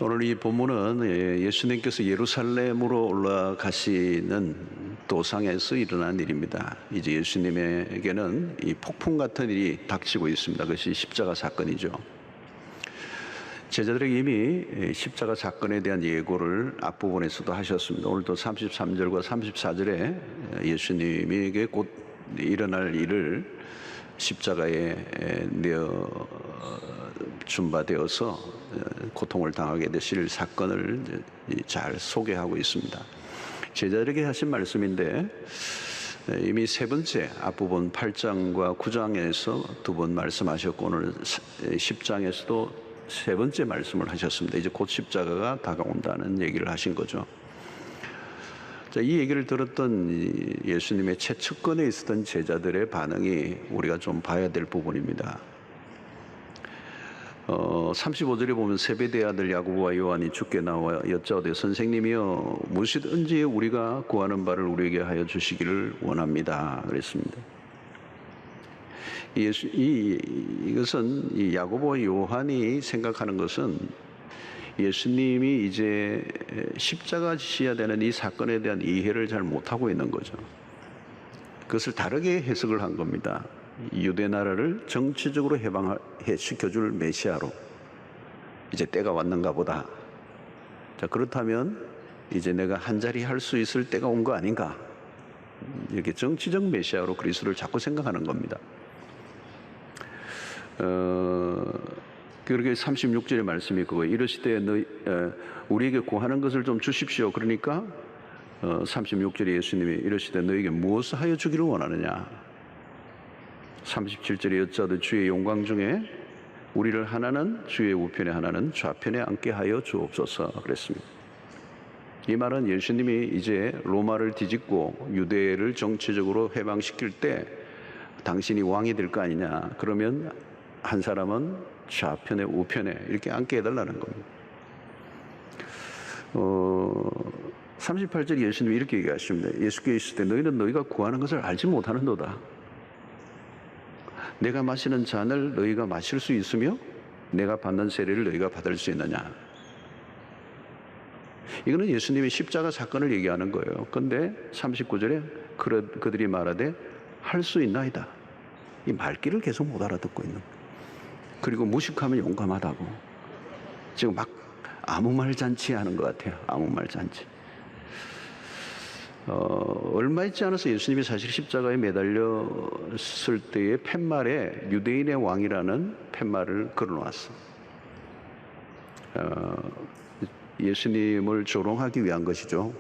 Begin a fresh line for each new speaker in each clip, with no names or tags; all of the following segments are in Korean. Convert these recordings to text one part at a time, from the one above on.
오늘 이 본문은 예수님께서 예루살렘으로 올라가시는 도상에서 일어난 일입니다. 이제 예수님에게는 이 폭풍 같은 일이 닥치고 있습니다. 그것이 십자가 사건이죠. 제자들에게 이미 십자가 사건에 대한 예고를 앞부분에서도 하셨습니다. 오늘도 33절과 34절에 예수님에게 곧 일어날 일을 십자가에 내어 준바되어서 고통을 당하게 되실 사건을 잘 소개하고 있습니다. 제자들에게 하신 말씀인데 이미 세 번째 앞부분 8장과 9장에서 두 번 말씀하셨고 오늘 10장에서도 세 번째 말씀을 하셨습니다. 이제 곧 십자가가 다가온다는 얘기를 하신 거죠. 자, 이 얘기를 들었던 예수님의 최측근에 있었던 제자들의 반응이 우리가 좀 봐야 될 부분입니다. 35절에 보면 세베대의 아들 야고보와 요한이 주께 나와 여짜오되 선생님이여 무엇이든지 우리가 구하는 바를 우리에게 하여 주시기를 원합니다. 그랬습니다. 이것은 이 야고보와 요한이 생각하는 것은 예수님이 이제 십자가 지셔야 되는 이 사건에 대한 이해를 잘 못하고 있는 거죠. 그것을 다르게 해석을 한 겁니다. 유대 나라를 정치적으로 해방시켜줄 메시아로 이제 때가 왔는가 보다. 자, 그렇다면 이제 내가 한자리 할 수 있을 때가 온 거 아닌가. 이렇게 정치적 메시아로 그리스도를 자꾸 생각하는 겁니다. 그렇게 36절의 말씀이 그거 이르시되 우리에게 구하는 것을 좀 주십시오. 그러니까 36절에 예수님이 이르시되 너에게 무엇을 하여 주기를 원하느냐. 37절에 여짜오되 주의 영광 중에 우리를 하나는 주의 우편에 하나는 좌편에 앉게 하여 주옵소서 그랬습니다. 이 말은 예수님이 이제 로마를 뒤집고 유대를 정치적으로 해방시킬 때 당신이 왕이 될 거 아니냐. 그러면 한 사람은 좌편에 우편에 이렇게 앉게 해달라는 겁니다. 38절 예수님이 이렇게 얘기하십니다. 예수께서 있을 때 너희는 너희가 구하는 것을 알지 못하는도다. 내가 마시는 잔을 너희가 마실 수 있으며 내가 받는 세례를 너희가 받을 수 있느냐. 이거는 예수님의 십자가 사건을 얘기하는 거예요. 그런데 39절에 그들이 말하되 할 수 있나이다. 이 말귀를 계속 못 알아듣고 있는 거예요. 그리고 무식하면 용감하다고. 지금 막 아무 말 잔치 하는 것 같아요. 아무 말 잔치. 얼마 있지 않아서 예수님이 사실 십자가에 매달렸을 때의 팻말에 유대인의 왕이라는 팻말을 걸어놓았어. 예수님을 조롱하기 위한 것이죠.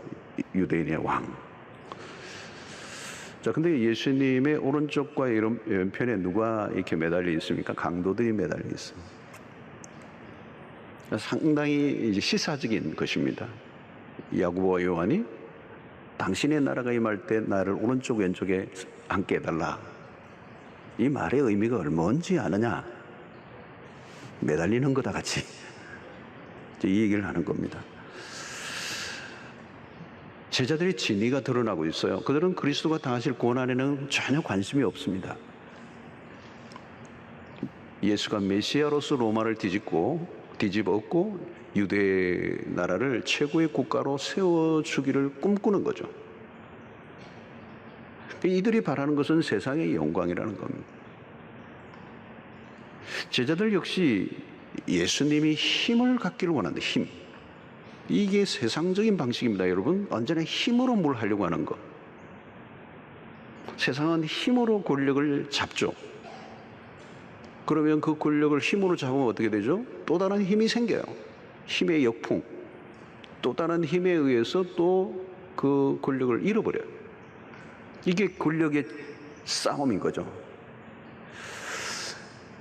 유대인의 왕. 자, 근데 예수님의 오른쪽과 왼편에 누가 이렇게 매달려 있습니까? 강도들이 매달려 있습니다. 상당히 이제 시사적인 것입니다. 야고보와 요한이 당신의 나라가 임할 때 나를 오른쪽 왼쪽에 앉게 해달라. 이 말의 의미가 얼마인지 아느냐? 매달리는 거다 같이. 이 얘기를 하는 겁니다. 제자들의 진위가 드러나고 있어요. 그들은 그리스도가 당하실 고난에는 전혀 관심이 없습니다. 예수가 메시아로서 로마를 뒤집었고 유대 나라를 최고의 국가로 세워주기를 꿈꾸는 거죠. 이들이 바라는 것은 세상의 영광이라는 겁니다. 제자들 역시 예수님이 힘을 갖기를 원한다. 힘. 이게 세상적인 방식입니다. 여러분, 언제나 힘으로 뭘 하려고 하는 것. 세상은 힘으로 권력을 잡죠. 그러면 그 권력을 힘으로 잡으면 어떻게 되죠? 또 다른 힘이 생겨요. 힘의 역풍. 또 다른 힘에 의해서 또 그 권력을 잃어버려요. 이게 권력의 싸움인 거죠.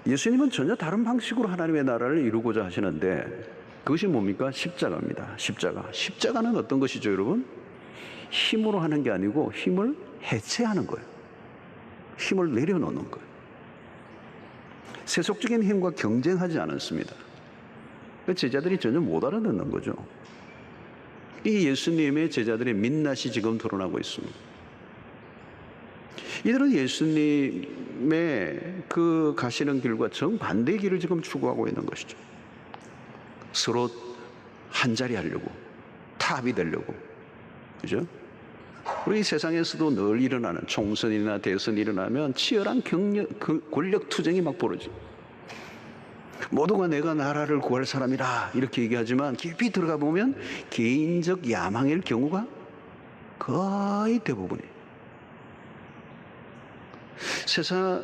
예수님은 전혀 다른 방식으로 하나님의 나라를 이루고자 하시는데 그것이 뭡니까? 십자가입니다. 십자가. 십자가는 어떤 것이죠, 여러분? 힘으로 하는 게 아니고 힘을 해체하는 거예요. 힘을 내려놓는 거예요. 세속적인 힘과 경쟁하지 않았습니다. 제자들이 전혀 못 알아듣는 거죠. 이 예수님의 제자들의 민낯이 지금 드러나고 있습니다. 이들은 예수님의 그 가시는 길과 정반대의 길을 지금 추구하고 있는 것이죠. 서로 한자리 하려고, 탑이 되려고, 그죠? 우리 세상에서도 늘 일어나는 총선이나 대선이 일어나면 치열한 권력 투쟁이 막 벌어져. 모두가 내가 나라를 구할 사람이라 이렇게 얘기하지만 깊이 들어가 보면 개인적 야망일 경우가 거의 대부분이에요.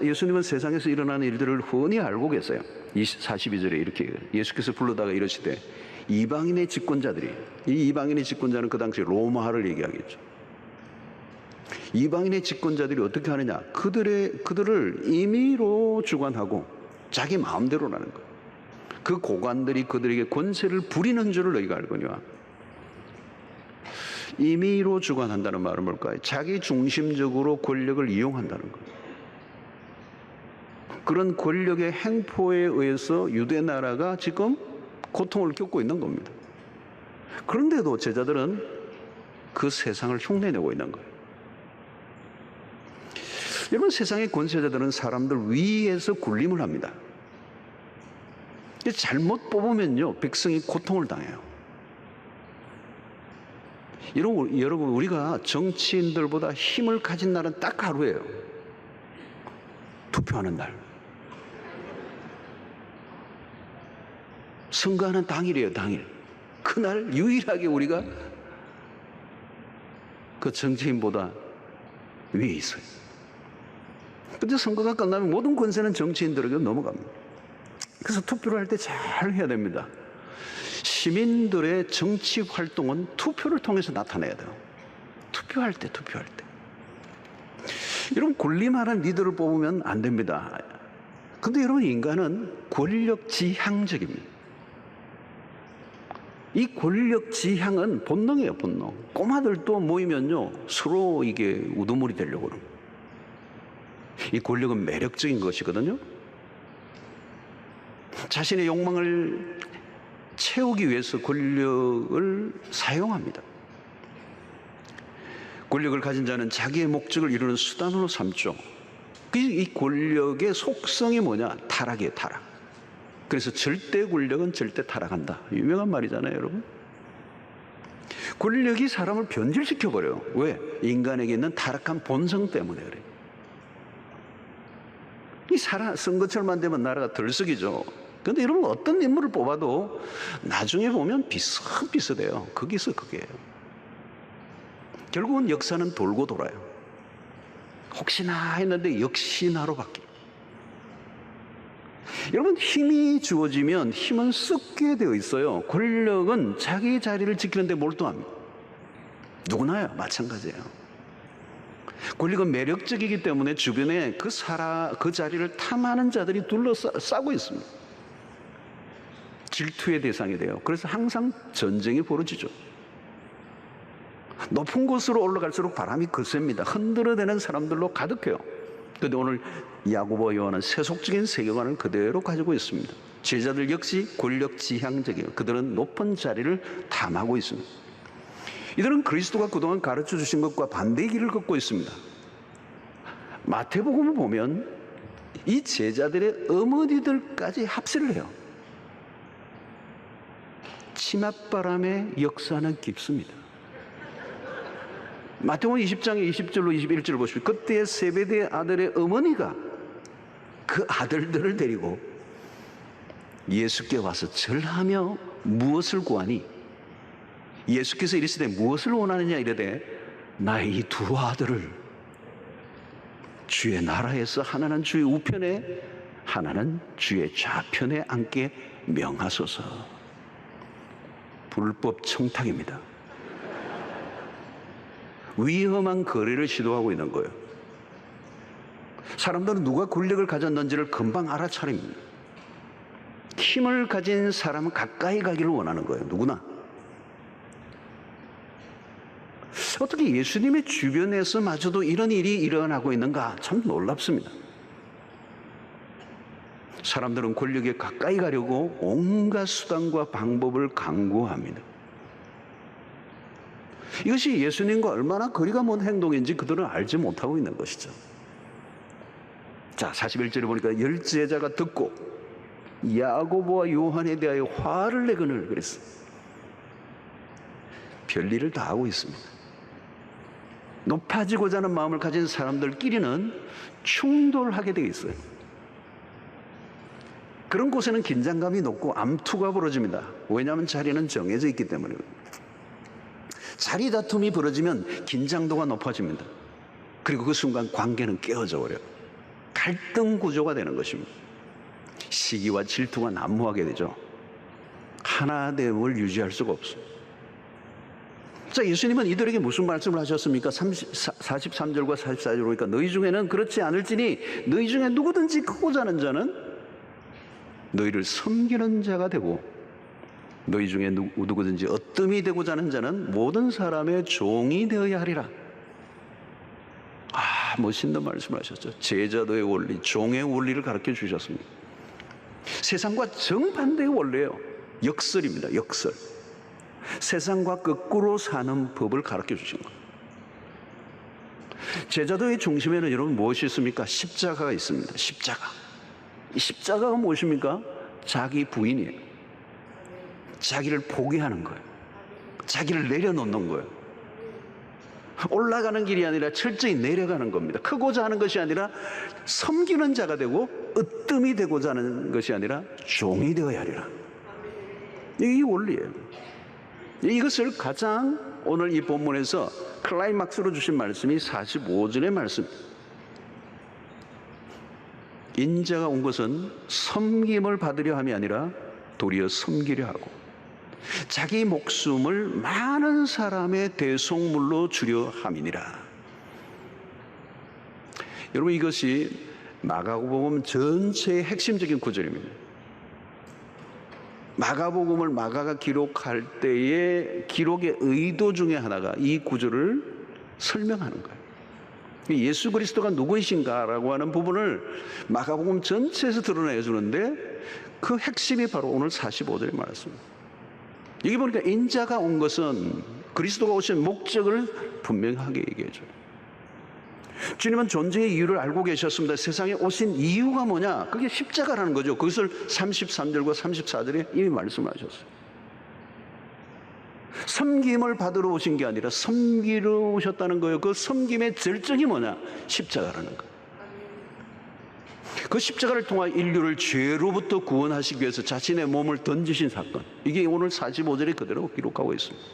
예수님은 세상에서 일어나는 일들을 훤히 알고 계세요. 42절에 이렇게 예수께서 불러다가 이러시되 이방인의 집권자들이, 이 이방인의 집권자는 그 당시 로마를 얘기하겠죠. 이방인의 집권자들이 어떻게 하느냐? 그들을 임의로 주관하고 자기 마음대로 하는 거예요. 그 고관들이 그들에게 권세를 부리는 줄을 너희가 알거니와. 임의로 주관한다는 말은 뭘까요? 자기 중심적으로 권력을 이용한다는 거예요. 그런 권력의 행포에 의해서 유대 나라가 지금 고통을 겪고 있는 겁니다. 그런데도 제자들은 그 세상을 흉내내고 있는 거예요. 여러분, 세상의 권세자들은 사람들 위에서 군림을 합니다. 잘못 뽑으면요, 백성이 고통을 당해요. 여러분, 우리가 정치인들보다 힘을 가진 날은 딱 하루예요. 투표하는 날. 선거하는 당일이에요, 당일. 그날 유일하게 우리가 그 정치인보다 위에 있어요. 근데 선거가 끝나면 모든 권세는 정치인들에게 넘어갑니다. 그래서 투표를 할 때 잘 해야 됩니다. 시민들의 정치 활동은 투표를 통해서 나타내야 돼요. 투표할 때. 여러분, 군림하는 리더를 뽑으면 안 됩니다. 근데 여러분, 인간은 권력 지향적입니다. 이 권력 지향은 본능이에요, 본능. 꼬마들도 모이면요, 서로 이게 우두머리 되려고 그래요. 이 권력은 매력적인 것이거든요. 자신의 욕망을 채우기 위해서 권력을 사용합니다. 권력을 가진 자는 자기의 목적을 이루는 수단으로 삼죠. 이 권력의 속성이 뭐냐? 타락이에요, 타락. 그래서 절대 권력은 절대 타락한다. 유명한 말이잖아요, 여러분. 권력이 사람을 변질시켜버려요. 왜? 인간에게 있는 타락한 본성 때문에 그래요. 선거철만 되면 나라가 들썩이죠. 그런데 여러분, 어떤 인물을 뽑아도 나중에 보면 비슷비슷해요. 거기서 그게요. 결국은 역사는 돌고 돌아요. 혹시나 했는데 역시나로 바뀌어요. 여러분, 힘이 주어지면 힘은 썩게 되어 있어요. 권력은 자기 자리를 지키는 데 몰두합니다. 누구나요, 마찬가지예요. 권력은 매력적이기 때문에 주변에 그 자리를 탐하는 자들이 둘러싸고 있습니다. 질투의 대상이 돼요. 그래서 항상 전쟁이 벌어지죠. 높은 곳으로 올라갈수록 바람이 거셉니다. 흔들어대는 사람들로 가득해요. 그런데 오늘 야고보 요한은 세속적인 세계관을 그대로 가지고 있습니다. 제자들 역시 권력 지향적이에요. 그들은 높은 자리를 탐하고 있습니다. 이들은 그리스도가 그동안 가르쳐 주신 것과 반대의 길을 걷고 있습니다. 마태복음을 보면 이 제자들의 어머니들까지 합세를 해요. 치맛바람의 역사는 깊습니다. 마태복음 20장의 20절로 21절을 보십시오. 그때 세베대 아들의 어머니가 그 아들들을 데리고 예수께 와서 절하며 무엇을 구하니? 예수께서 이르시되 무엇을 원하느냐 이르되 나의 이 두 아들을 주의 나라에서 하나는 주의 우편에 하나는 주의 좌편에 앉게 명하소서. 불법 청탁입니다. 위험한 거래를 시도하고 있는 거예요. 사람들은 누가 권력을 가졌는지를 금방 알아차립니다. 힘을 가진 사람은 가까이 가기를 원하는 거예요. 누구나. 어떻게 예수님의 주변에서마저도 이런 일이 일어나고 있는가? 참 놀랍습니다. 사람들은 권력에 가까이 가려고 온갖 수단과 방법을 강구합니다. 이것이 예수님과 얼마나 거리가 먼 행동인지 그들은 알지 못하고 있는 것이죠. 자, 41절에 보니까 열 제자가 듣고 야고보와 요한에 대하여 화를 내거늘 그랬어요. 별일을 다 하고 있습니다. 높아지고자 하는 마음을 가진 사람들끼리는 충돌하게 되어 있어요. 그런 곳에는 긴장감이 높고 암투가 벌어집니다. 왜냐하면 자리는 정해져 있기 때문입니다. 자리 다툼이 벌어지면 긴장도가 높아집니다. 그리고 그 순간 관계는 깨어져 버려요. 갈등 구조가 되는 것입니다. 시기와 질투가 난무하게 되죠. 하나됨을 유지할 수가 없어요. 자, 예수님은 이들에게 무슨 말씀을 하셨습니까? 43절과 44절 보니까 너희 중에는 그렇지 않을지니 너희 중에 누구든지 크고자 하는 자는 너희를 섬기는 자가 되고 너희 중에 누구든지 어뜸이 되고자 하는 자는 모든 사람의 종이 되어야 하리라. 멋있는 말씀을 하셨죠. 제자도의 원리, 종의 원리를 가르쳐 주셨습니다. 세상과 정반대의 원리예요. 역설입니다. 역설. 세상과 거꾸로 사는 법을 가르쳐 주신 거예요. 제자도의 중심에는 여러분 무엇이 있습니까? 십자가가 있습니다. 십자가. 이 십자가가 무엇입니까? 자기 부인이에요. 자기를 포기하는 거예요. 자기를 내려놓는 거예요. 올라가는 길이 아니라 철저히 내려가는 겁니다. 크고자 하는 것이 아니라 섬기는 자가 되고 으뜸이 되고자 하는 것이 아니라 종이 되어야 하리라. 이 원리예요. 이것을 가장 오늘 이 본문에서 클라이막스로 주신 말씀이 45절의 말씀. 인자가 온 것은 섬김을 받으려 함이 아니라 도리어 섬기려 하고 자기 목숨을 많은 사람의 대속물로 주려 함이니라. 여러분, 이것이 마가복음 전체의 핵심적인 구절입니다. 마가복음을 마가가 기록할 때의 기록의 의도 중에 하나가 이 구절을 설명하는 거예요. 예수 그리스도가 누구이신가라고 하는 부분을 마가복음 전체에서 드러내 주는데 그 핵심이 바로 오늘 45절에 말했습니다. 여기 보니까 인자가 온 것은 그리스도가 오신 목적을 분명하게 얘기해 줘요. 주님은 존재의 이유를 알고 계셨습니다. 세상에 오신 이유가 뭐냐? 그게 십자가라는 거죠. 그것을 33절과 34절에 이미 말씀하셨어요. 섬김을 받으러 오신 게 아니라 섬기러 오셨다는 거예요. 그 섬김의 절정이 뭐냐? 십자가라는 거예요. 그 십자가를 통해 인류를 죄로부터 구원하시기 위해서 자신의 몸을 던지신 사건. 이게 오늘 45절에 그대로 기록하고 있습니다.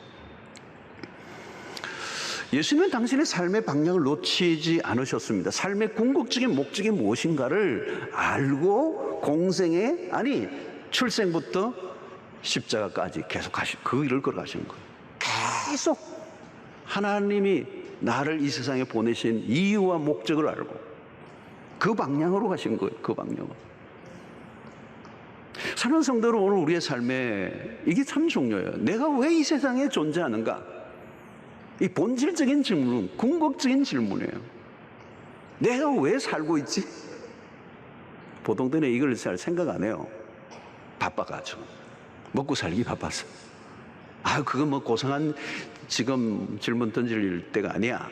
예수님은 당신의 삶의 방향을 놓치지 않으셨습니다. 삶의 궁극적인 목적이 무엇인가를 알고 공생에, 아니 출생부터 십자가까지 계속 그 일을 걸어가시는 거예요. 계속 하나님이 나를 이 세상에 보내신 이유와 목적을 알고 그 방향으로 가신 거예요. 그 방향으로. 사랑하는 성도들, 오늘 우리의 삶에 이게 참 중요해요. 내가 왜 이 세상에 존재하는가? 이 본질적인 질문, 궁극적인 질문이에요. 내가 왜 살고 있지? 보통 때는 이걸 잘 생각 안 해요. 바빠가지고. 먹고 살기 바빠서. 그건 뭐 고상한 지금 질문 던질 때가 아니야.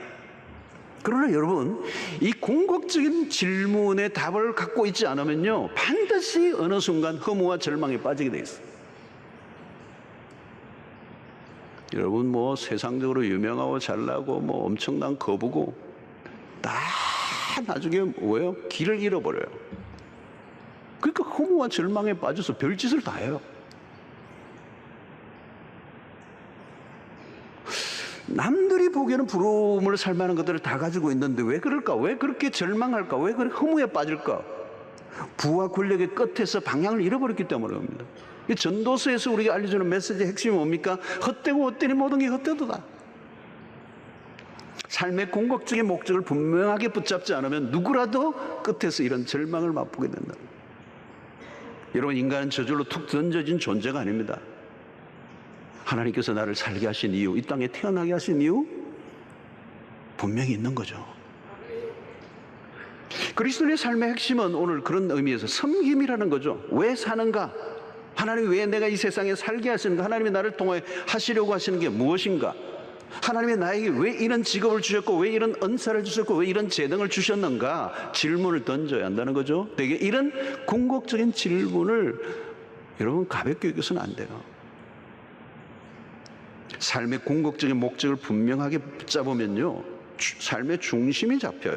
그러나 여러분, 이 궁극적인 질문의 답을 갖고 있지 않으면요, 반드시 어느 순간 허무와 절망에 빠지게 돼 있어요. 여러분, 뭐 세상적으로 유명하고 잘나고 뭐 엄청난 거부고 다 나중에 뭐예요? 길을 잃어버려요. 그러니까 허무와 절망에 빠져서 별짓을 다 해요. 남들이 보기에는 부러움을 살만한 것들을 다 가지고 있는데 왜 그럴까? 왜 그렇게 절망할까? 왜 그렇게 허무에 빠질까? 부와 권력의 끝에서 방향을 잃어버렸기 때문입니다. 이 전도서에서 우리가 알려주는 메시지의 핵심이 뭡니까? 헛되고 헛되니 모든 게 헛되도다. 삶의 궁극적인 목적을 분명하게 붙잡지 않으면 누구라도 끝에서 이런 절망을 맛보게 된다. 여러분, 인간은 저절로 툭 던져진 존재가 아닙니다. 하나님께서 나를 살게 하신 이유, 이 땅에 태어나게 하신 이유 분명히 있는 거죠. 그리스도의 삶의 핵심은 오늘 그런 의미에서 섬김이라는 거죠. 왜 사는가? 하나님이 왜 내가 이 세상에 살게 하시는가? 하나님이 나를 통해 하시려고 하시는 게 무엇인가? 하나님이 나에게 왜 이런 직업을 주셨고, 왜 이런 은사를 주셨고, 왜 이런 재능을 주셨는가? 질문을 던져야 한다는 거죠. 되게 이런 궁극적인 질문을 여러분 가볍게 여겨서는 안 돼요. 삶의 궁극적인 목적을 분명하게 붙잡으면요, 삶의 중심이 잡혀요.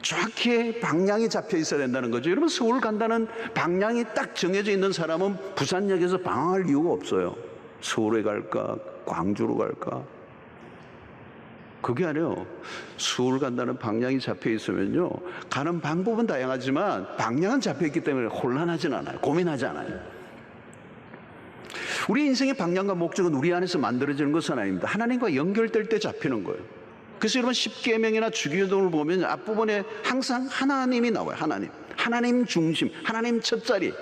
정확히 방향이 잡혀 있어야 된다는 거죠. 여러분, 서울 간다는 방향이 딱 정해져 있는 사람은 부산역에서 방황할 이유가 없어요. 서울에 갈까, 광주로 갈까? 그게 아니에요. 서울 간다는 방향이 잡혀 있으면요, 가는 방법은 다양하지만 방향은 잡혀 있기 때문에 혼란하진 않아요. 고민하지 않아요. 우리 인생의 방향과 목적은 우리 안에서 만들어지는 것은 아닙니다. 하나님과 연결될 때 잡히는 거예요. 그래서 여러분, 십계명이나 주기도를 보면 앞부분에 항상 하나님이 나와요. 하나님 중심, 하나님 첫자리.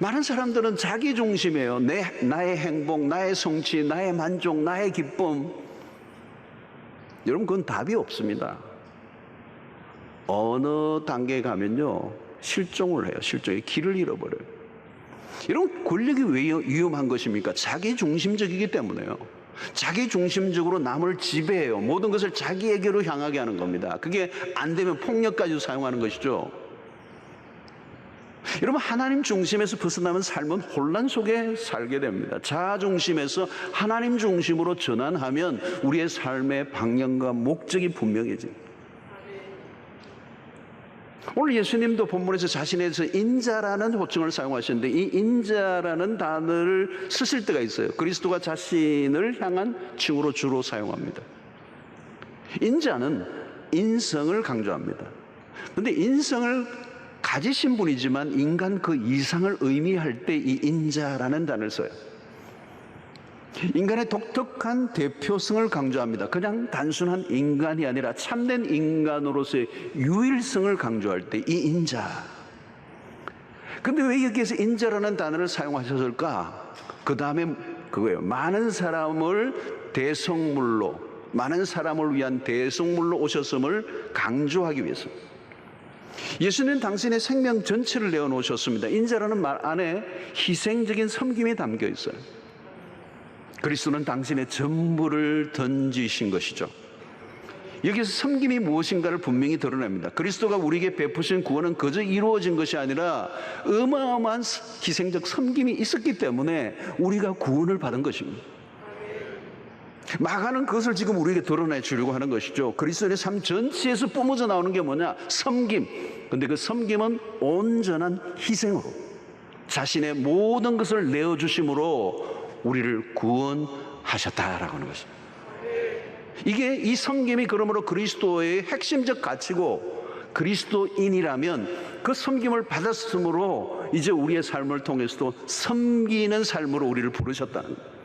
많은 사람들은 자기 중심이에요. 나의 행복, 나의 성취, 나의 만족, 나의 기쁨. 여러분, 그건 답이 없습니다. 어느 단계에 가면요, 실종을 해요. 실종의 길을 잃어버려요. 이런 권력이 왜 위험한 것입니까? 자기 중심적이기 때문에요. 자기 중심적으로 남을 지배해요. 모든 것을 자기에게로 향하게 하는 겁니다. 그게 안 되면 폭력까지 사용하는 것이죠. 여러분, 하나님 중심에서 벗어나면 삶은 혼란 속에 살게 됩니다. 자아 중심에서 하나님 중심으로 전환하면 우리의 삶의 방향과 목적이 분명해집니다. 오늘 예수님도 본문에서 자신에 대해서 인자라는 호칭을 사용하셨는데, 이 인자라는 단어를 쓰실 때가 있어요. 그리스도가 자신을 향한 칭호로 주로 사용합니다. 인자는 인성을 강조합니다. 그런데 인성을 가지신 분이지만 인간 그 이상을 의미할 때 이 인자라는 단어를 써요. 인간의 독특한 대표성을 강조합니다. 그냥 단순한 인간이 아니라 참된 인간으로서의 유일성을 강조할 때 이 인자. 근데 왜 여기에서 인자라는 단어를 사용하셨을까? 그 다음에 그거예요. 많은 사람을 위한 대성물로 오셨음을 강조하기 위해서. 예수는 당신의 생명 전체를 내어놓으셨습니다. 인자라는 말 안에 희생적인 섬김이 담겨 있어요. 그리스도는 당신의 전부를 던지신 것이죠. 여기서 섬김이 무엇인가를 분명히 드러냅니다. 그리스도가 우리에게 베푸신 구원은 그저 이루어진 것이 아니라 어마어마한 희생적 섬김이 있었기 때문에 우리가 구원을 받은 것입니다. 마가는 그것을 지금 우리에게 드러내 주려고 하는 것이죠. 그리스도의 삶 전체에서 뿜어져 나오는 게 뭐냐? 섬김. 근데 그 섬김은 온전한 희생으로, 자신의 모든 것을 내어주심으로 우리를 구원하셨다라고 하는 것입니다. 이게 이 섬김이 그러므로 그리스도의 핵심적 가치고, 그리스도인이라면 그 섬김을 받았으므로 이제 우리의 삶을 통해서도 섬기는 삶으로 우리를 부르셨다는 거예요.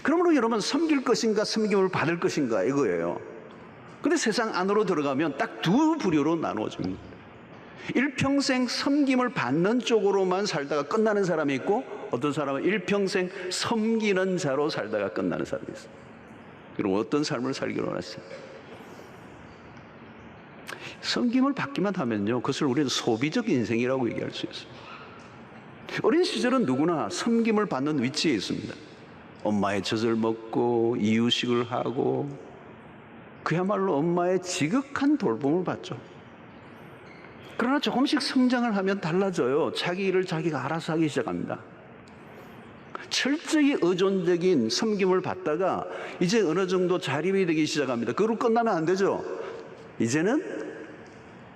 그러므로 여러분, 섬길 것인가 섬김을 받을 것인가 이거예요. 근데 세상 안으로 들어가면 딱 두 부류로 나누어집니다. 일평생 섬김을 받는 쪽으로만 살다가 끝나는 사람이 있고, 어떤 사람은 일평생 섬기는 자로 살다가 끝나는 사람이 있어요. 그럼 어떤 삶을 살기로 원하세요? 섬김을 받기만 하면요, 그것을 우리는 소비적 인생이라고 얘기할 수 있어요. 어린 시절은 누구나 섬김을 받는 위치에 있습니다. 엄마의 젖을 먹고 이유식을 하고, 그야말로 엄마의 지극한 돌봄을 받죠. 그러나 조금씩 성장을 하면 달라져요. 자기 일을 자기가 알아서 하기 시작합니다. 철저히 의존적인 섬김을 받다가 이제 어느 정도 자립이 되기 시작합니다. 그걸로 끝나면 안 되죠. 이제는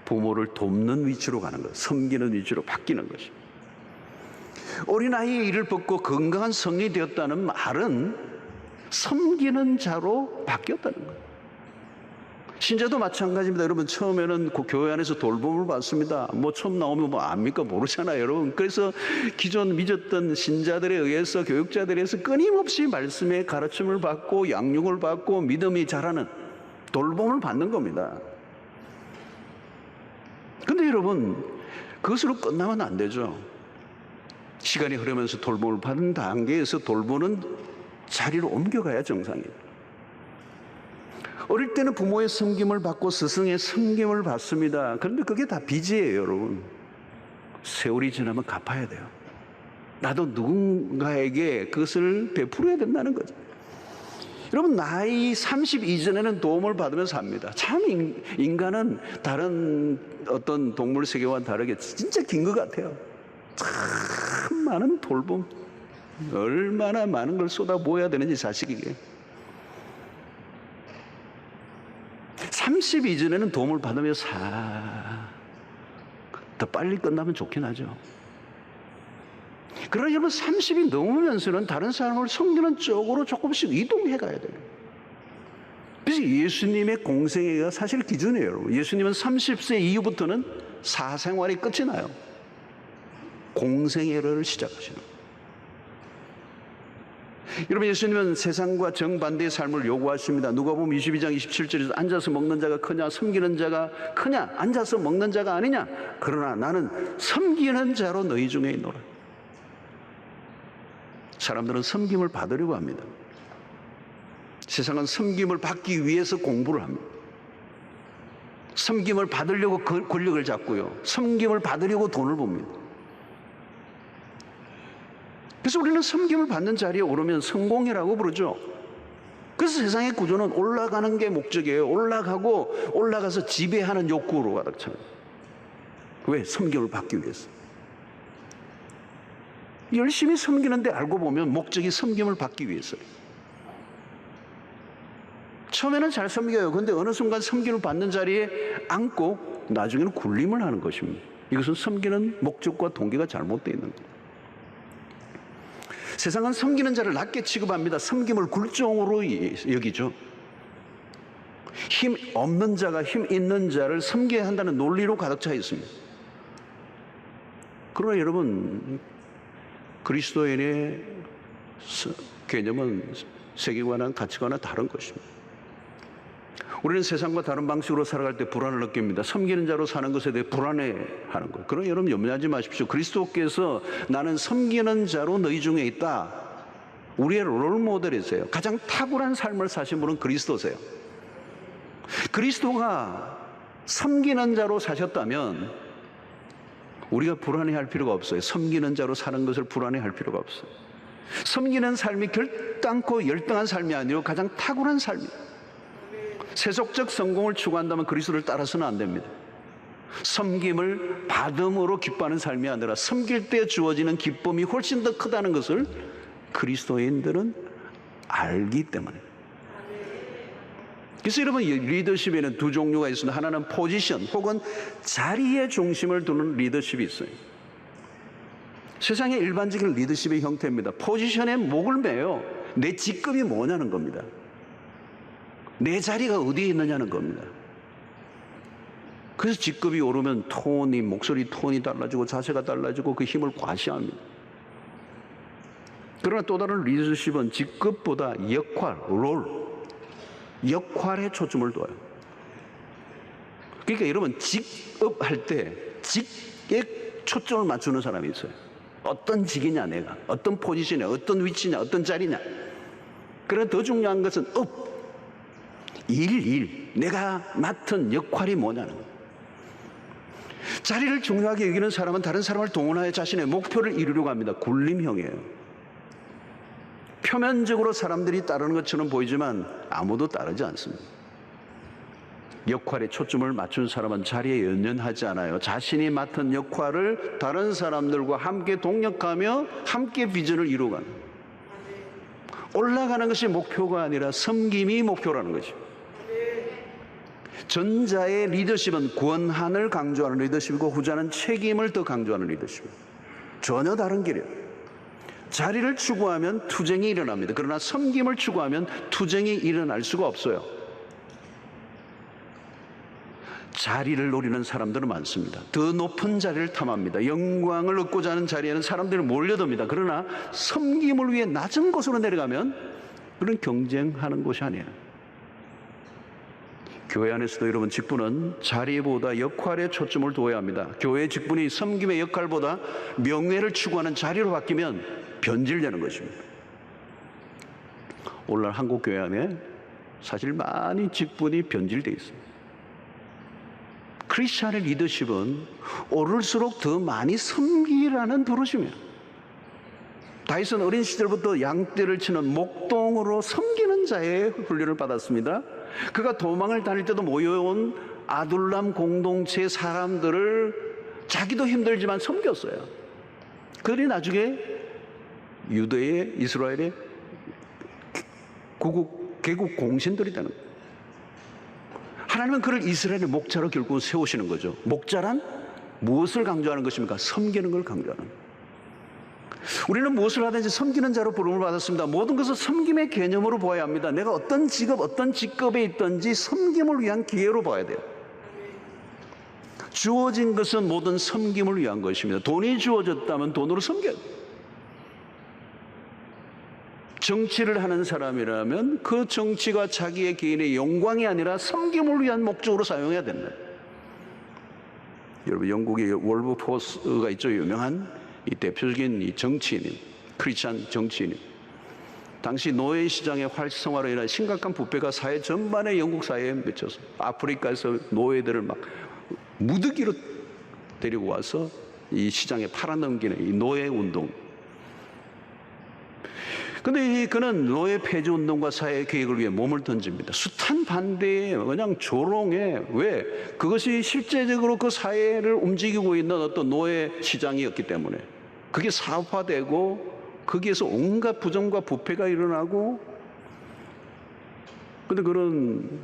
부모를 돕는 위치로 가는 거예요. 섬기는 위치로 바뀌는 것이죠. 어린아이의 일을 벗고 건강한 성인이 되었다는 말은 섬기는 자로 바뀌었다는 거예요. 신자도 마찬가지입니다. 여러분, 처음에는 그 교회 안에서 돌봄을 받습니다. 처음 나오면 압니까? 모르잖아요, 여러분. 그래서 기존 믿었던 신자들에 의해서, 교육자들에 의해서 끊임없이 말씀의 가르침을 받고 양육을 받고 믿음이 자라는 돌봄을 받는 겁니다. 근데 여러분, 그것으로 끝나면 안 되죠. 시간이 흐르면서 돌봄을 받은 단계에서 돌보는 자리로 옮겨가야 정상이에요. 어릴 때는 부모의 섬김을 받고 스승의 섬김을 받습니다. 그런데 그게 다 빚이에요, 여러분. 세월이 지나면 갚아야 돼요. 나도 누군가에게 그것을 베풀어야 된다는 거죠. 여러분, 나이 30 이전에는 도움을 받으면서 삽니다. 참 인간은 다른 어떤 동물 세계와 다르게 진짜 긴 것 같아요. 참 많은 돌봄, 얼마나 많은 걸 쏟아부어야 되는지 자식에게. 30 이전에는 도움을 받으며 더 빨리 끝나면 좋긴 하죠. 그러나 여러분 30이 넘으면서는 다른 사람을 섬기는 쪽으로 조금씩 이동해 가야 돼요. 그래서 예수님의 공생애가 사실 기준이에요. 여러분. 예수님은 30세 이후부터는 사생활이 끝이 나요. 공생애를 시작하시는 거예요. 여러분, 예수님은 세상과 정반대의 삶을 요구하십니다. 누가복음 22장 27절에서 앉아서 먹는 자가 크냐 섬기는 자가 크냐, 앉아서 먹는 자가 아니냐, 그러나 나는 섬기는 자로 너희 중에 있노라. 사람들은 섬김을 받으려고 합니다. 세상은 섬김을 받기 위해서 공부를 합니다. 섬김을 받으려고 권력을 잡고요, 섬김을 받으려고 돈을 봅니다. 그래서 우리는 섬김을 받는 자리에 오르면 성공이라고 부르죠. 그래서 세상의 구조는 올라가는 게 목적이에요. 올라가서 지배하는 욕구로 가득 차요. 왜? 섬김을 받기 위해서. 열심히 섬기는데 알고 보면 목적이 섬김을 받기 위해서예요. 처음에는 잘 섬겨요. 그런데 어느 순간 섬김을 받는 자리에 앉고 나중에는 굴림을 하는 것입니다. 이것은 섬기는 목적과 동기가 잘못되어 있는 거예요. 세상은 섬기는 자를 낮게 취급합니다. 섬김을 굴종으로 여기죠. 힘 없는 자가 힘 있는 자를 섬겨야 한다는 논리로 가득 차 있습니다. 그러나 여러분, 그리스도인의 개념은 세계관은 가치관은 다른 것입니다. 우리는 세상과 다른 방식으로 살아갈 때 불안을 느낍니다. 섬기는 자로 사는 것에 대해 불안해하는 거예요. 그러나 여러분 염려하지 마십시오. 그리스도께서 나는 섬기는 자로 너희 중에 있다, 우리의 롤모델이세요. 가장 탁월한 삶을 사신 분은 그리스도세요. 그리스도가 섬기는 자로 사셨다면 우리가 불안해할 필요가 없어요. 섬기는 자로 사는 것을 불안해할 필요가 없어요. 섬기는 삶이 결단코 열등한 삶이 아니고 가장 탁월한 삶이에요. 세속적 성공을 추구한다면 그리스도를 따라서는 안 됩니다. 섬김을 받음으로 기뻐하는 삶이 아니라 섬길 때 주어지는 기쁨이 훨씬 더 크다는 것을 그리스도인들은 알기 때문에. 그래서 여러분, 리더십에는 두 종류가 있습니다. 하나는 포지션 혹은 자리의 중심을 두는 리더십이 있어요. 세상의 일반적인 리더십의 형태입니다. 포지션에 목을 매요. 내 직급이 뭐냐는 겁니다. 내 자리가 어디에 있느냐는 겁니다. 그래서 직급이 오르면 목소리 톤이 달라지고 자세가 달라지고 그 힘을 과시합니다. 그러나 또 다른 리더십은 직급보다 역할에 초점을 둬요. 그러니까 여러분, 직업할 때 직에 초점을 맞추는 사람이 있어요. 어떤 직이냐, 내가 어떤 포지션이냐, 어떤 위치냐, 어떤 자리냐. 그러나 더 중요한 것은 내가 맡은 역할이 뭐냐는 거예요. 자리를 중요하게 여기는 사람은 다른 사람을 동원하여 자신의 목표를 이루려고 합니다. 굴림형이에요. 표면적으로 사람들이 따르는 것처럼 보이지만 아무도 따르지 않습니다. 역할에 초점을 맞춘 사람은 자리에 연연하지 않아요. 자신이 맡은 역할을 다른 사람들과 함께 동력하며 함께 비전을 이루어가는, 올라가는 것이 목표가 아니라 섬김이 목표라는 것이죠. 전자의 리더십은 권한을 강조하는 리더십이고 후자는 책임을 더 강조하는 리더십입니다. 전혀 다른 길이에요. 자리를 추구하면 투쟁이 일어납니다. 그러나 섬김을 추구하면 투쟁이 일어날 수가 없어요. 자리를 노리는 사람들은 많습니다. 더 높은 자리를 탐합니다. 영광을 얻고자 하는 자리에는 사람들이 몰려듭니다. 그러나 섬김을 위해 낮은 곳으로 내려가면 그런 경쟁하는 곳이 아니에요. 교회 안에서도 여러분, 직분은 자리보다 역할에 초점을 두어야 합니다. 교회 직분이 섬김의 역할보다 명예를 추구하는 자리로 바뀌면 변질되는 것입니다. 오늘날 한국 교회 안에 사실 많이 직분이 변질되어 있습니다. 크리스찬의 리더십은 오를수록 더 많이 섬기라는 부르심이에요. 다윗은 어린 시절부터 양떼를 치는 목동으로 섬기는 자의 훈련을 받았습니다. 그가 도망을 다닐 때도 모여온 아둘람 공동체의 사람들을 자기도 힘들지만 섬겼어요. 그들이 나중에 유대의 이스라엘의 개국 공신들이 되는 거예요. 하나님은 그를 이스라엘의 목자로 결국 세우시는 거죠. 목자란 무엇을 강조하는 것입니까? 섬기는 걸 강조하는 거예요. 우리는 무엇을 하든지 섬기는 자로 부름을 받았습니다. 모든 것을 섬김의 개념으로 보아야 합니다. 내가 어떤 직업, 어떤 직급에 있든지 섬김을 위한 기회로 봐야 돼요. 주어진 것은 모든 섬김을 위한 것입니다. 돈이 주어졌다면 돈으로 섬겨야 돼요. 정치를 하는 사람이라면 그 정치가 자기의 개인의 영광이 아니라 섬김을 위한 목적으로 사용해야 된다. 여러분, 영국의 월버포스가 있죠. 유명한 이 대표적인 이 정치인임, 크리스찬 정치인임. 당시 노예 시장의 활성화로 인한 심각한 부패가 사회 전반의 영국 사회에 맺혀서 아프리카에서 노예들을 막 무더기로 데리고 와서 이 시장에 팔아넘기는 이 노예 운동. 근데 그는 노예 폐지 운동과 사회 개혁을 위해 몸을 던집니다. 숱한 반대에 그냥 조롱해. 왜? 그것이 실제적으로 그 사회를 움직이고 있는 어떤 노예 시장이었기 때문에. 그게 사업화되고 거기에서 온갖 부정과 부패가 일어나고, 근데 그는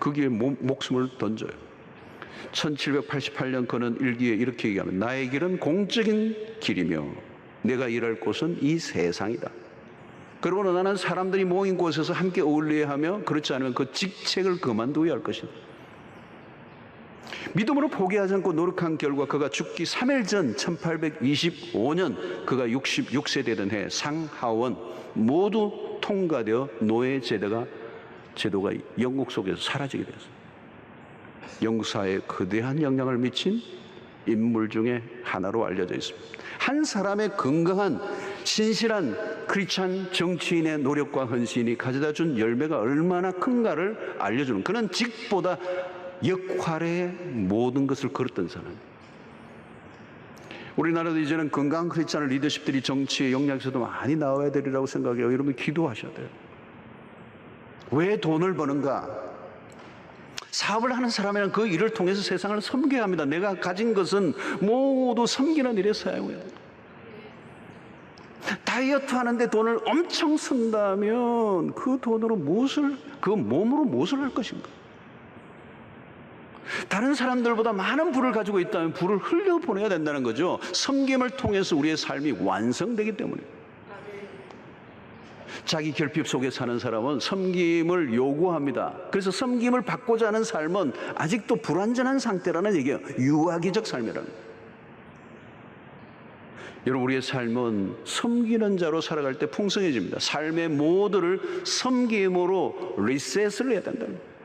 거기에 목숨을 던져요. 1788년 그는 일기에 이렇게 얘기합니다. 나의 길은 공적인 길이며 내가 일할 곳은 이 세상이다. 그러므로 나는 사람들이 모인 곳에서 함께 어울려야 하며 그렇지 않으면 그 직책을 그만두어야 할 것이다. 믿음으로 포기하지 않고 노력한 결과 그가 죽기 3일 전 1825년 그가 66세 되던 해 상하원 모두 통과되어 노예 제도가 영국 속에서 사라지게 되었습니다. 영국 사회에 거대한 영향을 미친 인물 중에 하나로 알려져 있습니다. 한 사람의 건강한 신실한 크리스찬 정치인의 노력과 헌신이 가져다 준 열매가 얼마나 큰가를 알려주는, 그는 직보다 역할의 모든 것을 걸었던 사람입니다. 우리나라도 이제는 건강한 크리스찬 리더십들이 정치의 영역에서도 많이 나와야 되리라고 생각해요. 여러분 기도하셔야 돼요. 왜 돈을 버는가? 사업을 하는 사람이란 그 일을 통해서 세상을 섬겨야 합니다. 내가 가진 것은 모두 섬기는 일에 사용해야 돼요. 다이어트 하는데 돈을 엄청 쓴다면 그 돈으로 그 몸으로 무엇을 할 것인가? 다른 사람들보다 많은 부를 가지고 있다면 부를 흘려보내야 된다는 거죠. 섬김을 통해서 우리의 삶이 완성되기 때문에. 자기 결핍 속에 사는 사람은 섬김을 요구합니다. 그래서 섬김을 받고자 하는 삶은 아직도 불완전한 상태라는 얘기예요. 유아기적 삶이라는 거예요. 여러분, 우리의 삶은 섬기는 자로 살아갈 때 풍성해집니다. 삶의 모두를 섬김으로 리셋을 해야 된다는 거예요.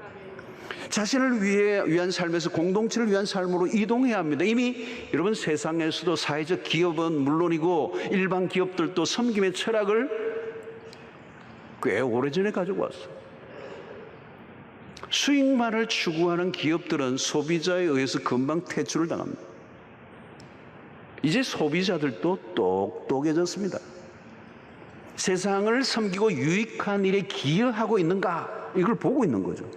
자신을 위한 삶에서 공동체를 위한 삶으로 이동해야 합니다. 이미 여러분 세상에서도 사회적 기업은 물론이고 일반 기업들도 섬김의 철학을 꽤 오래전에 가지고 왔어요. 수익만을 추구하는 기업들은 소비자에 의해서 금방 퇴출을 당합니다. 이제 소비자들도 똑똑해졌습니다. 세상을 섬기고 유익한 일에 기여하고 있는가? 이걸 보고 있는 거죠.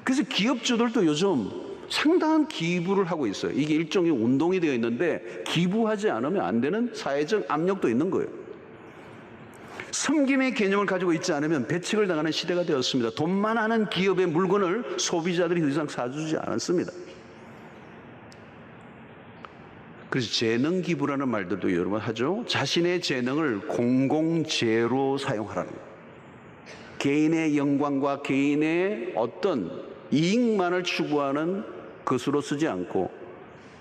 그래서 기업주들도 요즘 상당한 기부를 하고 있어요. 이게 일종의 운동이 되어 있는데 기부하지 않으면 안 되는 사회적 압력도 있는 거예요. 섬김의 개념을 가지고 있지 않으면 배척을 당하는 시대가 되었습니다. 돈만 하는 기업의 물건을 소비자들이 더 이상 사주지 않았습니다. 그래서 재능 기부라는 말들도 여러분 하죠. 자신의 재능을 공공재로 사용하라는 거예요. 개인의 영광과 개인의 어떤 이익만을 추구하는 것으로 쓰지 않고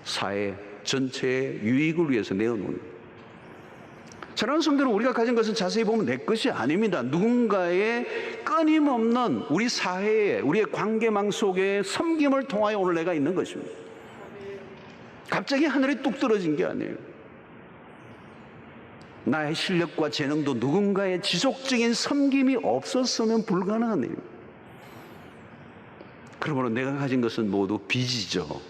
사회 전체의 유익을 위해서 내어놓는 거예요. 사랑하는 성도는 우리가 가진 것은 자세히 보면 내 것이 아닙니다. 누군가의 끊임없는 우리 사회에, 우리의 관계망 속에 섬김을 통하여 오늘 내가 있는 것입니다. 갑자기 하늘에 뚝 떨어진 게 아니에요. 나의 실력과 재능도 누군가의 지속적인 섬김이 없었으면 불가능한 일입니다. 그러므로 내가 가진 것은 모두 빚이죠.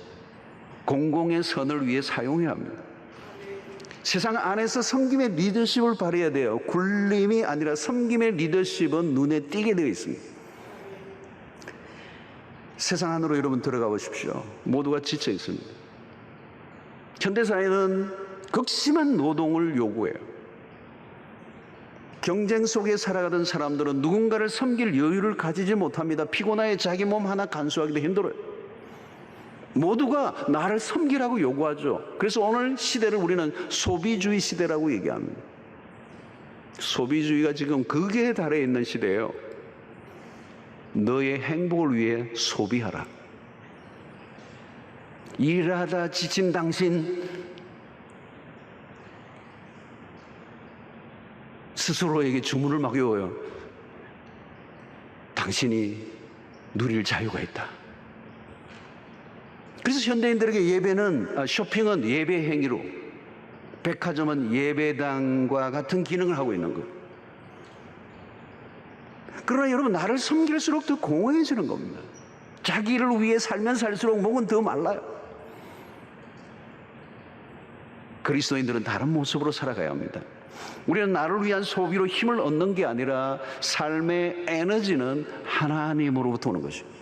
공공의 선을 위해 사용해야 합니다. 세상 안에서 섬김의 리더십을 발휘해야 돼요. 굴림이 아니라 섬김의 리더십은 눈에 띄게 되어 있습니다. 세상 안으로 여러분 들어가 보십시오. 모두가 지쳐 있습니다. 현대사회는 극심한 노동을 요구해요. 경쟁 속에 살아가던 사람들은 누군가를 섬길 여유를 가지지 못합니다. 피곤하여 자기 몸 하나 간수하기도 힘들어요. 모두가 나를 섬기라고 요구하죠. 그래서 오늘 시대를 우리는 소비주의 시대라고 얘기합니다. 소비주의가 지금 극에 달해 있는 시대예요. 너의 행복을 위해 소비하라. 일하다 지친 당신 스스로에게 주문을 막 외워요. 당신이 누릴 자유가 있다. 그래서 현대인들에게 쇼핑은 예배 행위로, 백화점은 예배당과 같은 기능을 하고 있는 거예요. 그러나 여러분, 나를 섬길수록 더 공허해지는 겁니다. 자기를 위해 살면 살수록 목은 더 말라요. 그리스도인들은 다른 모습으로 살아가야 합니다. 우리는 나를 위한 소비로 힘을 얻는 게 아니라 삶의 에너지는 하나님으로부터 오는 것입니다.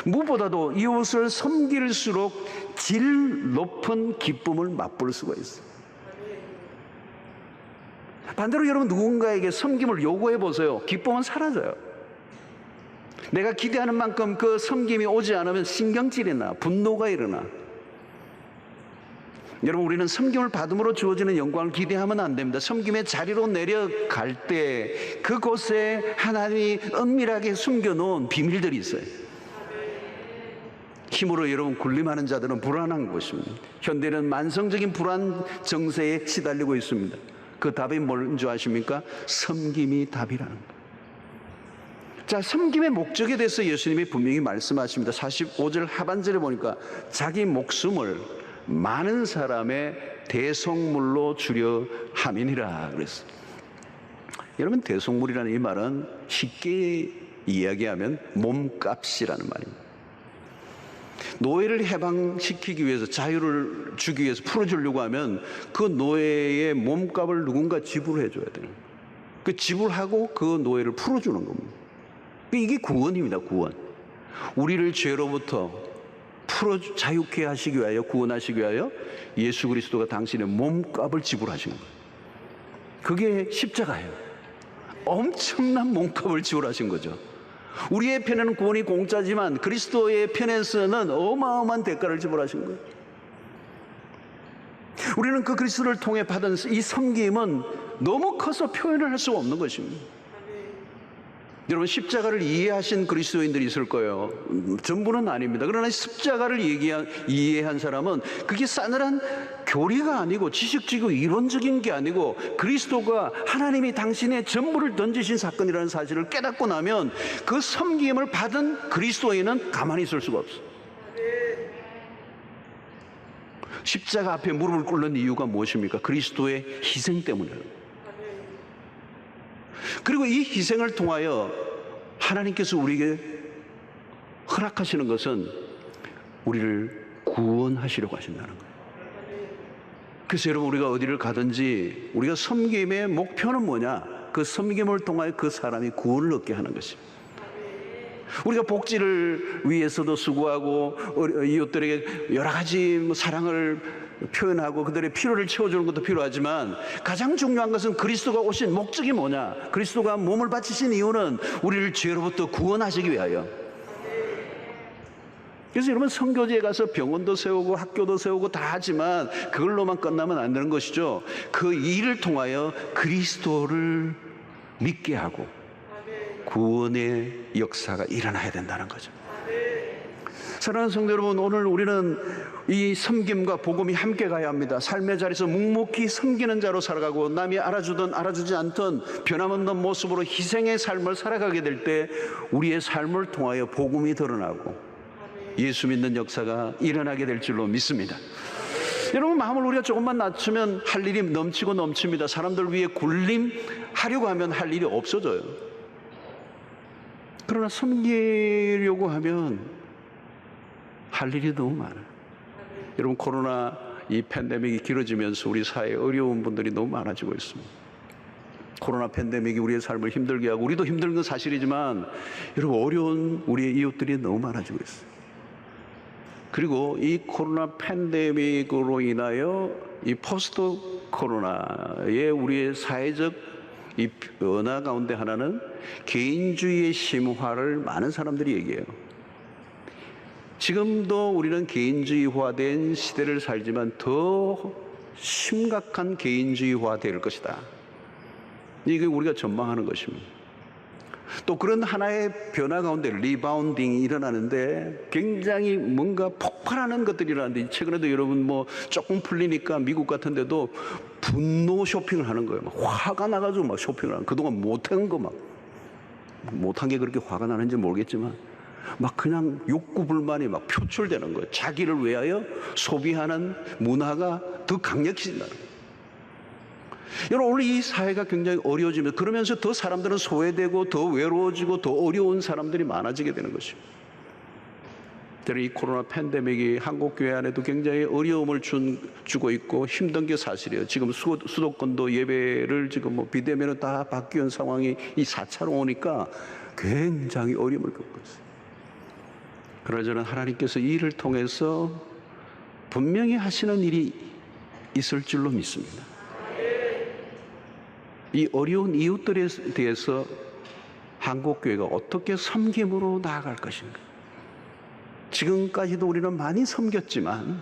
무엇보다도 이웃을 섬길수록 질 높은 기쁨을 맛볼 수가 있어요. 반대로 여러분, 누군가에게 섬김을 요구해 보세요. 기쁨은 사라져요. 내가 기대하는 만큼 그 섬김이 오지 않으면 신경질이 나, 분노가 일어나. 여러분, 우리는 섬김을 받음으로 주어지는 영광을 기대하면 안 됩니다. 섬김의 자리로 내려갈 때 그곳에 하나님이 은밀하게 숨겨놓은 비밀들이 있어요. 힘으로 여러분 군림하는 자들은 불안한 것입니다. 현대는 만성적인 불안 정세에 시달리고 있습니다. 그 답이 뭔지 아십니까? 섬김이 답이라는 거예요. 자, 섬김의 목적에 대해서 예수님이 분명히 말씀하십니다. 45절 하반절에 보니까 자기 목숨을 많은 사람의 대속물로 주려 함이니라 그랬어요. 여러분, 대속물이라는 이 말은 쉽게 이야기하면 몸값이라는 말입니다. 노예를 해방시키기 위해서, 자유를 주기 위해서, 풀어주려고 하면 그 노예의 몸값을 누군가 지불해 줘야 돼요. 그 지불하고 그 노예를 풀어주는 겁니다. 이게 구원입니다. 구원. 우리를 죄로부터 자유케 하시기 위하여, 구원하시기 위하여 예수 그리스도가 당신의 몸값을 지불하신 거예요. 그게 십자가예요. 엄청난 몸값을 지불하신 거죠. 우리의 편에는 구원이 공짜지만 그리스도의 편에서는 어마어마한 대가를 지불하신 거예요. 우리는 그 그리스도를 통해 받은 이 섬김은 너무 커서 표현을 할 수가 없는 것입니다. 여러분, 십자가를 이해하신 그리스도인들이 있을 거예요. 전부는 아닙니다. 그러나 십자가를 이해한 사람은 그게 싸늘한 교리가 아니고 지식적이고 이론적인 게 아니고 그리스도가 하나님이 당신의 전부를 던지신 사건이라는 사실을 깨닫고 나면 그 섬김을 받은 그리스도인은 가만히 있을 수가 없어요. 십자가 앞에 무릎을 꿇는 이유가 무엇입니까? 그리스도의 희생 때문이에요. 그리고 이 희생을 통하여 하나님께서 우리에게 허락하시는 것은 우리를 구원하시려고 하신다는 거예요. 그래서 여러분, 우리가 어디를 가든지 우리가 섬김의 목표는 뭐냐? 그 섬김을 통하여 그 사람이 구원을 얻게 하는 것입니다. 우리가 복지를 위해서도 수고하고 이웃들에게 여러 가지 사랑을 표현하고 그들의 필요를 채워주는 것도 필요하지만 가장 중요한 것은 그리스도가 오신 목적이 뭐냐? 그리스도가 몸을 바치신 이유는 우리를 죄로부터 구원하시기 위하여. 그래서 여러분, 선교지에 가서 병원도 세우고 학교도 세우고 다 하지만 그걸로만 끝나면 안 되는 것이죠. 그 일을 통하여 그리스도를 믿게 하고 구원의 역사가 일어나야 된다는 거죠. 사랑하는 성도 여러분, 오늘 우리는 이 섬김과 복음이 함께 가야 합니다. 삶의 자리에서 묵묵히 섬기는 자로 살아가고 남이 알아주든 알아주지 않든 변함없는 모습으로 희생의 삶을 살아가게 될 때 우리의 삶을 통하여 복음이 드러나고 예수 믿는 역사가 일어나게 될 줄로 믿습니다. 여러분, 마음을 우리가 조금만 낮추면 할 일이 넘치고 넘칩니다. 사람들 위해 군림하려고 하면 할 일이 없어져요. 그러나 섬기려고 하면 할 일이 너무 많아요. 여러분, 코로나 이 팬데믹이 길어지면서 우리 사회에 어려운 분들이 너무 많아지고 있습니다. 코로나 팬데믹이 우리의 삶을 힘들게 하고 우리도 힘든 건 사실이지만 여러분, 어려운 우리의 이웃들이 너무 많아지고 있어요. 그리고 이 코로나 팬데믹으로 인하여 이 포스트 코로나의 우리의 사회적 이 변화 가운데 하나는 개인주의의 심화를 많은 사람들이 얘기해요. 지금도 우리는 개인주의화된 시대를 살지만 더 심각한 개인주의화 될 것이다. 이게 우리가 전망하는 것입니다. 또 그런 하나의 변화 가운데 리바운딩이 일어나는데 굉장히 뭔가 폭발하는 것들이 일어나는데, 최근에도 여러분 뭐 조금 풀리니까 미국 같은 데도 분노 쇼핑을 하는 거예요. 막 화가 나가지고 막 쇼핑을 하는, 그동안 못한 거 막, 못한 게 그렇게 화가 나는지 모르겠지만 막 그냥 욕구 불만이 막 표출되는 거예요. 자기를 위하여 소비하는 문화가 더 강력해진다는 거예요. 여러분, 오늘 이 사회가 굉장히 어려워지면서, 그러면서 더 사람들은 소외되고 더 외로워지고 더 어려운 사람들이 많아지게 되는 것입니다. 이 코로나 팬데믹이 한국 교회 안에도 굉장히 어려움을 주고 있고 힘든 게 사실이에요. 지금 수도권도 예배를 지금 뭐 비대면으로 다 바뀌는 상황이 이 4차로 오니까 굉장히 어려움을 겪고 있어요. 그러나 저는 하나님께서 이 일을 통해서 분명히 하시는 일이 있을 줄로 믿습니다. 이 어려운 이웃들에 대해서 한국교회가 어떻게 섬김으로 나아갈 것인가. 지금까지도 우리는 많이 섬겼지만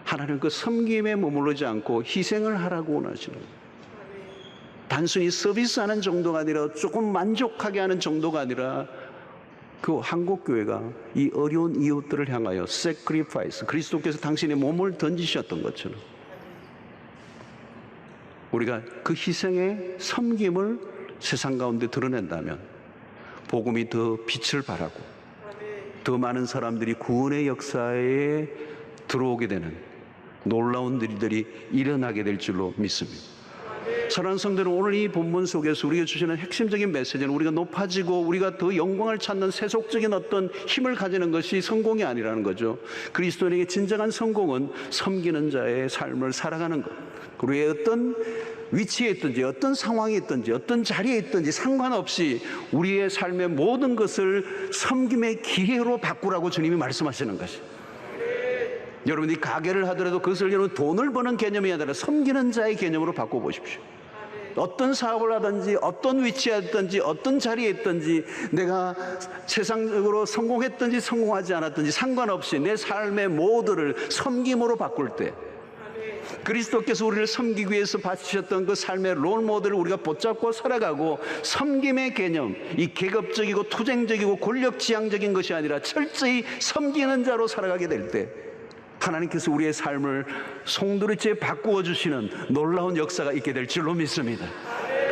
하나님은 그 섬김에 머무르지 않고 희생을 하라고 원하시는 거예요. 단순히 서비스하는 정도가 아니라, 조금 만족하게 하는 정도가 아니라, 그 한국교회가 이 어려운 이웃들을 향하여 sacrifice, 그리스도께서 당신의 몸을 던지셨던 것처럼 우리가 그 희생의 섬김을 세상 가운데 드러낸다면 복음이 더 빛을 발하고 더 많은 사람들이 구원의 역사에 들어오게 되는 놀라운 일들이 일어나게 될 줄로 믿습니다. 사랑하는 성도는, 오늘 이 본문 속에서 우리가 주시는 핵심적인 메시지는 우리가 높아지고 우리가 더 영광을 찾는 세속적인 어떤 힘을 가지는 것이 성공이 아니라는 거죠. 그리스도인에게 진정한 성공은 섬기는 자의 삶을 살아가는 것. 우리의 어떤 위치에 있든지 어떤 상황에 있든지 어떤 자리에 있든지 상관없이 우리의 삶의 모든 것을 섬김의 기회로 바꾸라고 주님이 말씀하시는 것이. 여러분이 가게를 하더라도 그것을 여러분 돈을 버는 개념이 아니라 섬기는 자의 개념으로 바꿔보십시오. 어떤 사업을 하든지 어떤 위치에 있든지 어떤 자리에 있든지 내가 세상적으로 성공했든지 성공하지 않았든지 상관없이 내 삶의 모두를 섬김으로 바꿀 때, 그리스도께서 우리를 섬기기 위해서 바치셨던 그 삶의 롤 모델을 우리가 붙잡고 살아가고, 섬김의 개념, 이 계급적이고 투쟁적이고 권력지향적인 것이 아니라 철저히 섬기는 자로 살아가게 될 때 하나님께서 우리의 삶을 송두리째 바꾸어 주시는 놀라운 역사가 있게 될 줄로 믿습니다.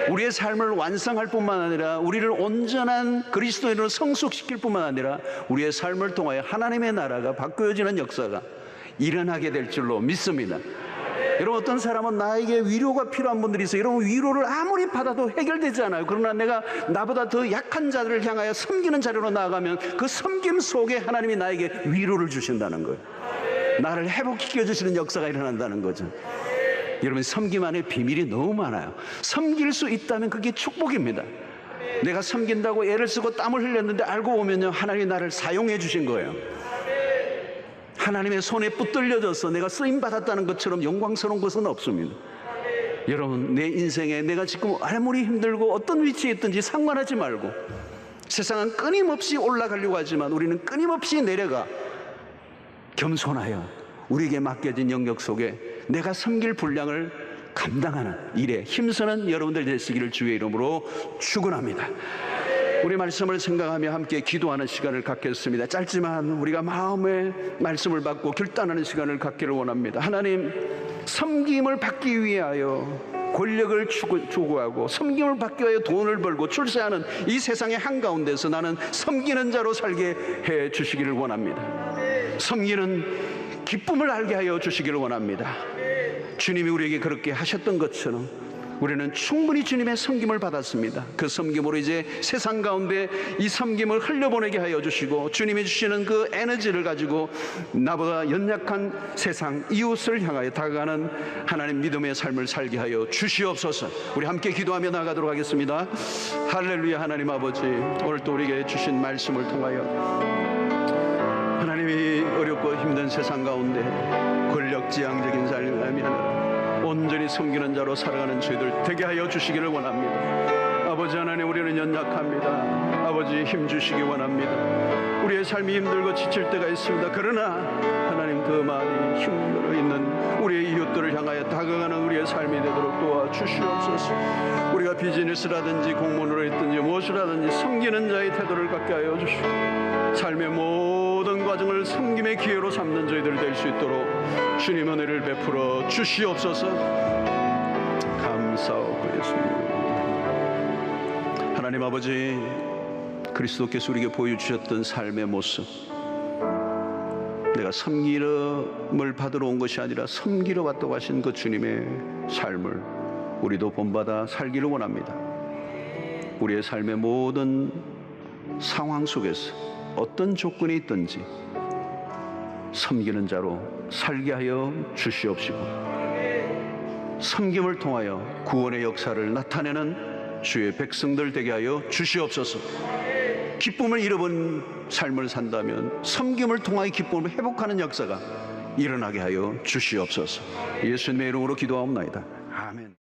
우리의 삶을 완성할 뿐만 아니라 우리를 온전한 그리스도인으로 성숙시킬 뿐만 아니라 우리의 삶을 통하여 하나님의 나라가 바꾸어지는 역사가 일어나게 될 줄로 믿습니다. 여러분, 어떤 사람은 나에게 위로가 필요한 분들이 있어요. 여러분, 위로를 아무리 받아도 해결되지 않아요. 그러나 내가 나보다 더 약한 자들을 향하여 섬기는 자리로 나아가면 그 섬김 속에 하나님이 나에게 위로를 주신다는 거예요. 나를 회복시켜 주시는 역사가 일어난다는 거죠. 여러분, 섬김 안에 비밀이 너무 많아요. 섬길 수 있다면 그게 축복입니다. 내가 섬긴다고 애를 쓰고 땀을 흘렸는데 알고 보면요, 하나님이 나를 사용해 주신 거예요. 하나님의 손에 붙들려져서 내가 쓰임받았다는 것처럼 영광스러운 것은 없습니다. 여러분, 내 인생에 내가 지금 아무리 힘들고 어떤 위치에 있든지 상관하지 말고, 세상은 끊임없이 올라가려고 하지만 우리는 끊임없이 내려가 겸손하여 우리에게 맡겨진 영역 속에 내가 섬길 분량을 감당하는 일에 힘쓰는 여러분들 되시기를 주의 이름으로 축원합니다. 우리 말씀을 생각하며 함께 기도하는 시간을 갖겠습니다. 짧지만 우리가 마음의 말씀을 받고 결단하는 시간을 갖기를 원합니다. 하나님, 섬김을 받기 위하여 권력을 추구하고 섬김을 받기 위하여 돈을 벌고 출세하는 이 세상의 한가운데서 나는 섬기는 자로 살게 해 주시기를 원합니다. 섬기는 기쁨을 알게 하여 주시기를 원합니다. 주님이 우리에게 그렇게 하셨던 것처럼 우리는 충분히 주님의 섬김을 받았습니다. 그 섬김으로 이제 세상 가운데 이 섬김을 흘려보내게 하여 주시고, 주님이 주시는 그 에너지를 가지고 나보다 연약한 세상 이웃을 향하여 다가가는 하나님 믿음의 삶을 살게 하여 주시옵소서. 우리 함께 기도하며 나가도록 하겠습니다. 할렐루야. 하나님 아버지, 오늘 또 우리에게 주신 말씀을 통하여 하나님이 어렵고 힘든 힘든 세상 가운데 권력지향적인 삶을 하면 온전히 섬기는 자로 살아가는 저희들 되게 하여 주시기를 원합니다. 아버지 하나님, 우리는 연약합니다. 아버지 힘 주시기 원합니다. 우리의 삶이 힘들고 지칠 때가 있습니다. 그러나 하나님, 더 많이 힘들어 있는 우리의 이웃들을 향하여 다가가는 우리의 삶이 되도록 도와주시옵소서. 우리가 비즈니스라든지 공무원으로 있든지 무엇을 하든지 섬기는 자의 태도를 갖게 하여 주시옵소서. 삶의 모든 과정을 섬김의 기회로 삼는 저희들 될 수 있도록 주님 은혜를 베풀어 주시옵소서. 감사하고 예수님. 하나님 아버지, 그리스도께서 우리에게 보여주셨던 삶의 모습, 내가 섬기름을 받으러 온 것이 아니라 섬기러 왔다고 하신 그 주님의 삶을 우리도 본받아 살기를 원합니다. 우리의 삶의 모든 상황 속에서 어떤 조건이 있든지 섬기는 자로 살게 하여 주시옵시고, 섬김을 통하여 구원의 역사를 나타내는 주의 백성들 되게 하여 주시옵소서. 기쁨을 잃어버린 삶을 산다면 섬김을 통하여 기쁨을 회복하는 역사가 일어나게 하여 주시옵소서. 예수님의 이름으로 기도하옵나이다. 아멘.